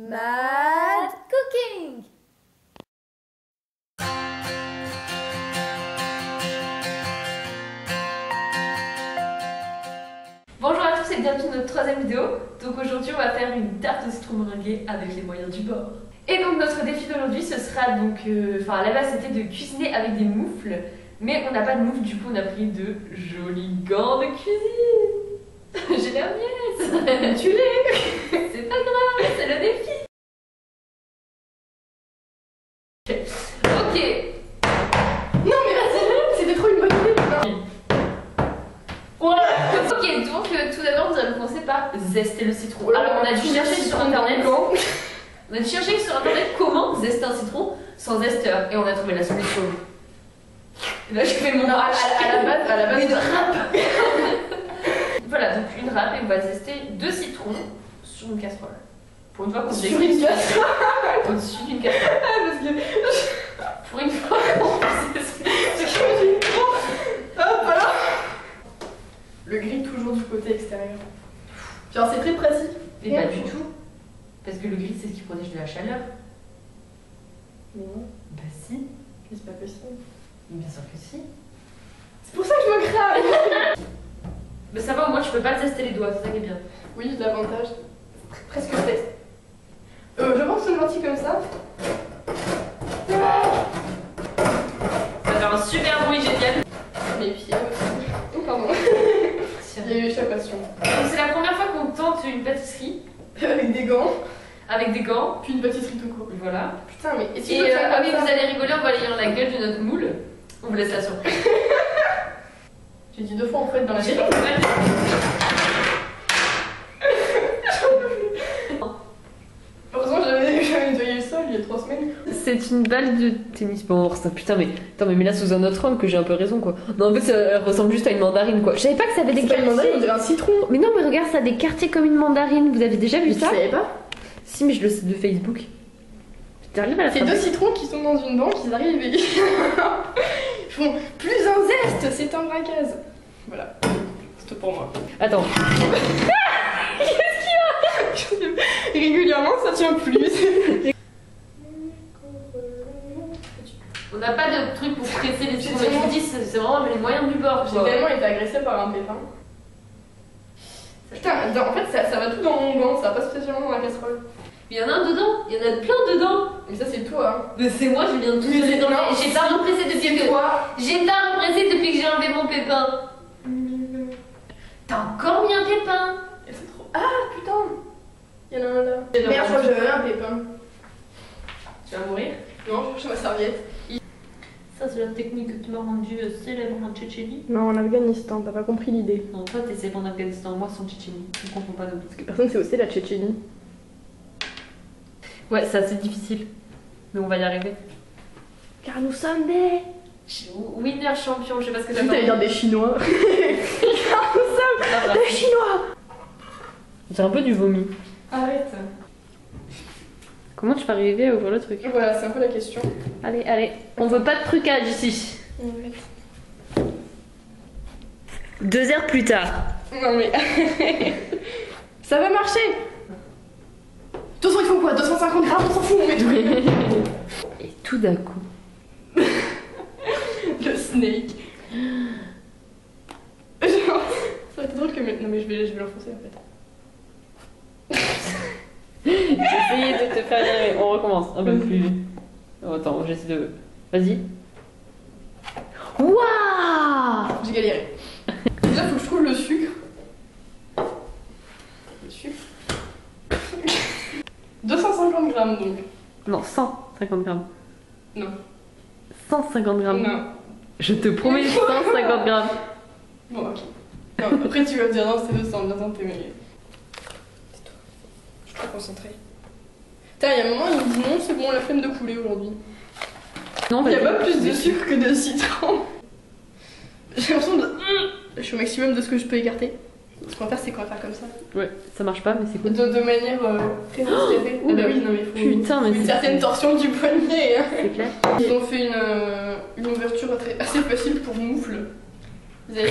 Mad Cooking. Bonjour à tous et bienvenue dans notre troisième vidéo. Donc aujourd'hui on va faire une tarte au citron meringuée avec les moyens du bord. Et donc notre défi d'aujourd'hui ce sera donc, à la base c'était de cuisiner avec des moufles. Mais on n'a pas de moufles, du coup on a pris de jolis gants de cuisine. J'ai l'air niaise. Tu l'es. C'est pas grave, c'est le défi. Ok. Non mais vas-y, c'était trop une bonne idée. Ouais. Ok, donc tout d'abord nous allons commencer par zester le citron. Alors on a dû chercher sur internet. On a dû chercher sur internet comment zester un citron sans zesteur et on a trouvé la solution. Et là je fais mon rap à la base une râpe. Voilà, donc une râpe et on va zester 2 citrons sur une casserole. Pour une fois qu'on sur une casserole. Au-dessus d'une casserole. Parce que Pour une fois qu'on hop voilà. Le gris toujours du côté extérieur. Genre c'est très précis. Et pas du tout. Parce que le gris c'est ce qui protège de la chaleur. Mais non. Bah si. Mais c'est pas possible. Bien sûr que si. C'est pour ça que je me crame. Mais ça va, au moins tu peux pas te zester les doigts, c'est ça qui est bien. Oui, l'avantage. Presque test. Je pense une lentille comme ça. Ça fait un super bruit génial. Mes pieds aussi. Oh pardon. Il y a eu échappation. Donc c'est la première fois qu'on tente une pâtisserie. Avec des gants. Avec des gants. Puis une pâtisserie tout court. Voilà. Putain mais est-ce que Et ah oui, vous allez rigoler en voyant la gueule de notre moule. On vous laisse la surprise. J'ai dit 2 fois en fait dans la J'ai vidéo. Heureusement j'avais nettoyé le sol il y a 3 semaines. C'est une balle de tennis. Bon, ça, putain, mais attends, mais là sous un autre angle que j'ai un peu raison quoi. Non, en fait, ça ressemble juste à une mandarine quoi. Je savais pas que ça avait des C'est pas une quartiers. mandarine, on dirait un citron. Mais non, mais regarde, ça a des quartiers comme une mandarine. Vous avez déjà vu Tu ça? savais pas? Si, mais je le sais de Facebook. T'arrives à la C'est 2 citrons qui sont dans une banque, ils arrivent et ils font plus un zeste, c'est un braquage. Voilà, c'est pour moi. Attends. Régulièrement ça tient plus. On n'a pas de truc pour presser les citrons. Mais tu dis, c'est vraiment les moyens du bord. J'ai Quoi. tellement été agressée par un pépin. Putain, en fait ça va tout dans mon gant, ça va pas spécialement dans la casserole. Il y en a un dedans, il y en a plein dedans. Mais ça c'est toi. Hein. Mais c'est moi, je viens de tout Mais donner dans non, le. J'ai pas repressé depuis que. Toi. J'ai pas repressé depuis que j'ai enlevé mon pépin. T'as encore mis un pépin. Et c'est trop. Ah putain. Il y en a un là. Merde, je crois que j'avais un pépin. Tu vas mourir. Non, je cherche ma serviette. Ça, c'est la technique que tu m'as rendue célèbre en Tchétchénie. Non, en Afghanistan, t'as pas compris l'idée. Non, toi, t'es célèbre en Afghanistan, moi, c'est en Tchétchénie. Je comprends pas d'autres. Parce que personne sait aussi la Tchétchénie. Ouais, c'est assez difficile. Mais on va y arriver. Car nous sommes des. Winner champion, je sais pas ce que Tu t'as allais dire des Chinois. Car nous sommes des Chinois. C'est un peu du vomi. Arrête. Comment tu vas arriver à ouvrir le truc? Voilà, c'est un peu la question. Allez, allez. On veut pas de trucage ici. 2 heures plus tard. Non mais. Ça va marcher. De toute façon, il faut quoi? 250 grammes, on s'en fout, on met tout. Et tout d'un coup. Le snake. Genre, ça va être drôle que. Non mais je vais l'enfoncer en fait. J'ai essayé de te faire arriver. On recommence un peu plus. Oh, attends, j'essaie de. Vas-y. Waouh! J'ai galéré. Déjà, faut que je trouve le sucre. Le sucre. 250 grammes donc. Non, 150 grammes. Non. 150 grammes. Non. Je te promets 150 grammes. Bon, ok. Non, après, tu vas me dire non, c'est 200, bien tenté, mais. Tais-toi. Je suis trop concentrée. Putain, il y a un moment, il me dit non, c'est bon, la flemme de couler aujourd'hui. Non, Il y a vas-y. pas plus de sucre que de citron. J'ai l'impression de. Je suis au maximum de ce que je peux écarter. Ce qu'on va faire, c'est qu'on va faire comme ça. Ouais, ça marche pas, mais c'est cool. De manière très discrète. Ah bah oui, non, mais faut. Putain, mais faut une c'est- certaine torsion du poignet. Hein. C'est clair. Ils ont fait une ouverture assez facile pour moufle. Vous avez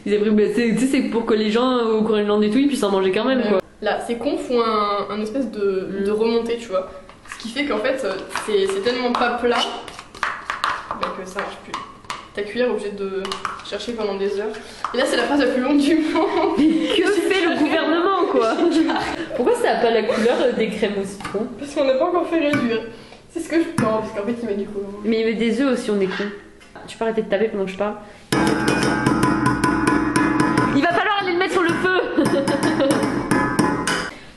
Ils avaient pris, bah, tu sais, c'est pour que les gens au Groenland et tout, ils puissent en manger quand même quoi. là, ces cons font un espèce de remontée, tu vois. Ce qui fait qu'en fait, c'est tellement pas plat bah, que ça marche plus. Ta cuillère est obligée de chercher pendant des heures. Et là, c'est la phrase la plus longue du monde. Que fait le gouvernement, quoi? Pourquoi ça n'a pas la couleur des crèmes au citron? Parce qu'on n'a pas encore fait réduire. C'est ce que je pense, parce qu'en fait, il met du colorant. Mais il met des œufs aussi, on est con. Tu peux arrêter de taper pendant que je parle? Il va falloir aller le mettre sur le feu.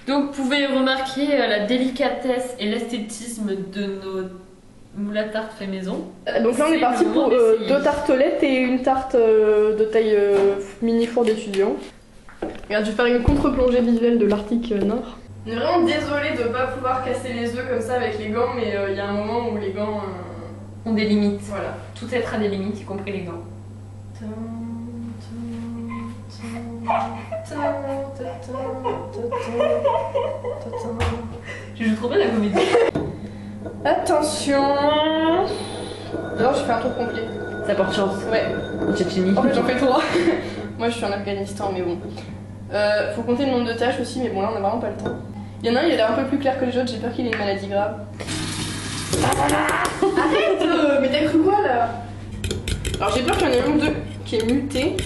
Donc, vous pouvez remarquer la délicatesse et l'esthétisme de nos moules à tarte fait maison. Donc là, on est parti pour 2 tartelettes et une tarte de taille mini four d'étudiant. Regarde, je vais faire une contre-plongée visuelle de l'Arctique Nord. On est vraiment désolée de ne pas pouvoir casser les œufs comme ça avec les gants, mais il y a un moment où les gants ont des limites. Voilà. Tout être a des limites, y compris les gants. Je joue trop bien la comédie. Attention. Alors je fais un tour complet. Ça porte chance. Ouais. Tchétchénie. En fait j'en fais 3. Moi je suis en Afghanistan mais bon. Faut compter le nombre de tâches aussi mais bon là on a vraiment pas le temps. Il y en a un il a l'air un peu plus clair que les autres, j'ai peur qu'il ait une maladie grave. Arrête. Mais t'as cru quoi là? Alors j'ai peur qu'il y en ait un ou deux qui est muté.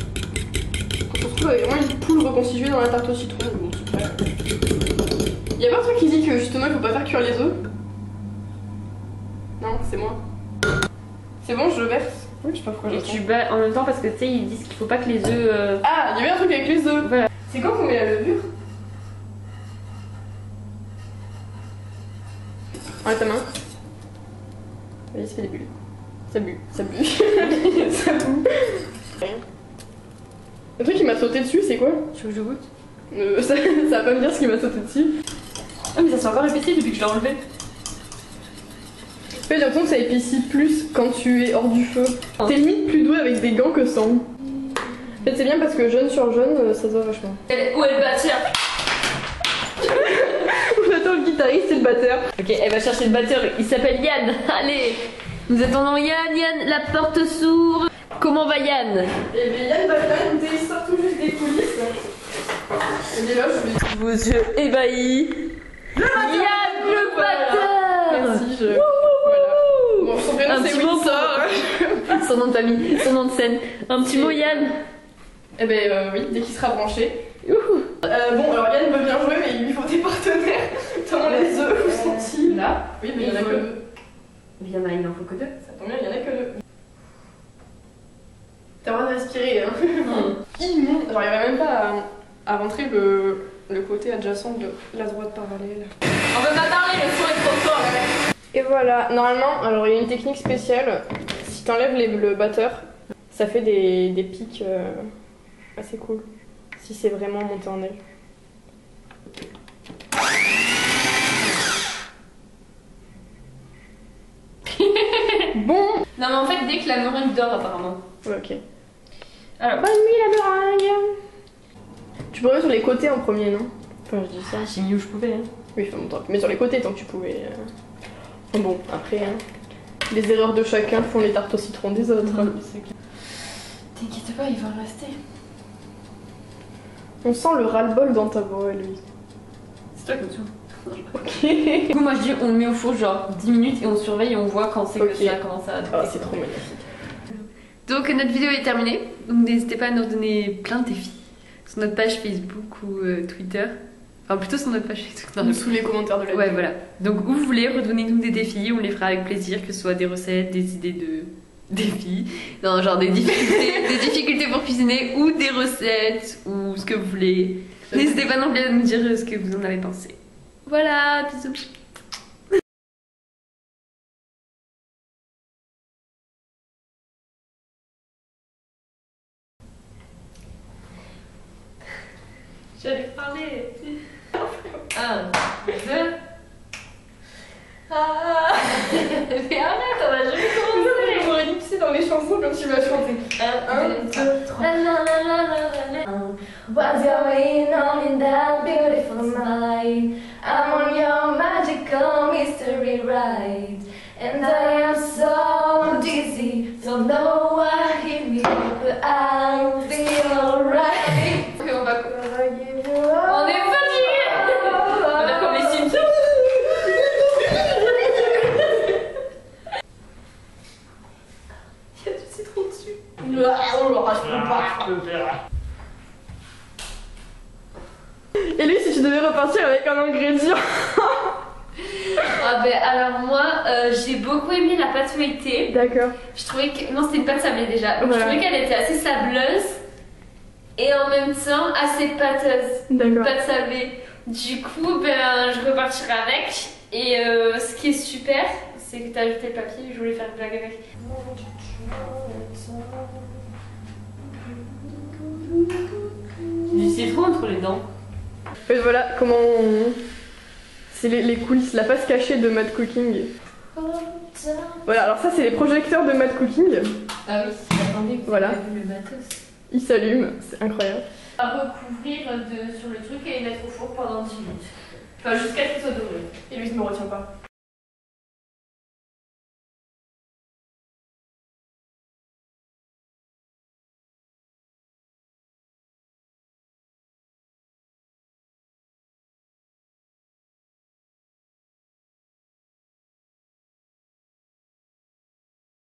Quand on se retrouve avec vraiment une poule reconstituée dans la tarte au citron. Bon, super. Y'a pas un truc qui dit que justement il faut pas faire cuire les œufs? Non, c'est moi. C'est bon, je le verse. Oui, je sais pas pourquoi je Et tu bats en même temps parce que tu sais, ils disent qu'il faut pas que les œufs. Ah, il y avait un truc avec les œufs. Voilà. C'est quand qu'on met la levure? Enlève ta main. Vas-y, ça fait des bulles. Ça bue, ça bue. Ça boue. Le truc qui m'a sauté dessus, c'est quoi? Tu veux que je goûte? Ça va pas me dire ce qui m'a sauté dessus. Ah, mais ça s'est encore épaissi depuis que je l'ai enlevé. En fait, j'ai l'impression que ça épaissit plus quand tu es hors du feu. T'es limite plus doué avec des gants que sans. En fait, c'est bien parce que jaune sur jaune, ça se voit vachement. Où elle va, tiens. On attend le guitariste et le batteur. Ok, elle va chercher le batteur, il s'appelle Yann. Allez, nous attendons Yann, la porte s'ouvre. Comment va Yann? Eh bien, Yann va bien, il sort tout juste des coulisses. Il est là, je vais... Vos yeux ébahis. Yann, le batteur. Merci, je... Voilà. Bon, son prénom c'est Windsor. Son nom de famille, son nom de scène. Un petit mot Yann. Eh ben oui, dès qu'il sera branché. Bon, alors Yann veut bien jouer, mais il lui faut des partenaires. Notamment les œufs, où sont-ils? Là. Oui, mais il y en a que 2. Il en faut que 2. Ça tombe bien, il y en a que 2. T'as le droit de respirer, hein. Immonde. Genre, il n'y avait même pas à rentrer le côté adjacent de la droite parallèle. On veut pas parler, le son est trop fort. Et voilà, normalement, alors il y a une technique spéciale. Si t'enlèves le batteur, ça fait des pics assez cool. Si c'est vraiment monté en aile. Bon. Non mais en fait dès que la meringue dort apparemment. Ouais, ok. Alors. Bonne nuit la meringue. Tu pourrais sur les côtés en premier, non? Enfin je dis ça. J'ai mis où je pouvais. Hein. Oui, enfin, bon, mais sur les côtés tant que tu pouvais. Bon, après, hein, les erreurs de chacun font les tartes au citron des autres. T'inquiète pas, il va rester. On sent le ras-le-bol dans ta voix, lui. C'est toi comme ça. Ok. Du coup, moi je dis on le met au four genre 10 minutes et on surveille et on voit quand c'est que ça commence à. Ah, c'est trop magnifique. Donc notre vidéo est terminée. Donc n'hésitez pas à nous donner plein de défis sur notre page Facebook ou Twitter. Enfin plutôt sur notre page Facebook. Ou sous les commentaires de la vidéo. Ouais voilà. Donc où vous voulez, redonnez-nous des défis, on les fera avec plaisir, que ce soit des recettes, des idées de défis, non genre des difficultés pour cuisiner ou des recettes ou ce que vous voulez. N'hésitez pas non plus à nous dire ce que vous en avez pensé. Voilà, bisous. J'allais parler. 1, 2. Ah. Mais arrête, on va jamais commencer. On aurait ellipsé dans les chansons comme tu vas chanter. 1, 2, 3. What's going on in that beautiful smile? I'm on your magical mystery ride, and I am so dizzy, so no one hit me, but I'll be alright. On va. On On est fatigué. repartir avec un ingrédient. Ah ben alors moi j'ai beaucoup aimé la pâte feuilletée. D'accord. Je trouvais que... Non, c'était une pâte sablée déjà. Donc, Voilà. je trouvais qu'elle était assez sableuse et en même temps assez pâteuse. D'accord. Pâte sablée. Du coup, ben, je repartirai avec. Et ce qui est super, c'est que t'as ajouté le papier. Je voulais faire une blague avec. Du citron entre les dents. Et voilà comment on... C'est les coulisses, la face cachée de Mad Cooking. Voilà, alors ça c'est les projecteurs de Mad Cooking. Ah oui, attendez, vous Voilà. avez vu le matos. Ils s'allument, c'est incroyable. À recouvrir sur le truc et les mettre au four pendant 10 minutes. Enfin, jusqu'à ce qu'ils soient dorés. Et lui, il ne me retient pas.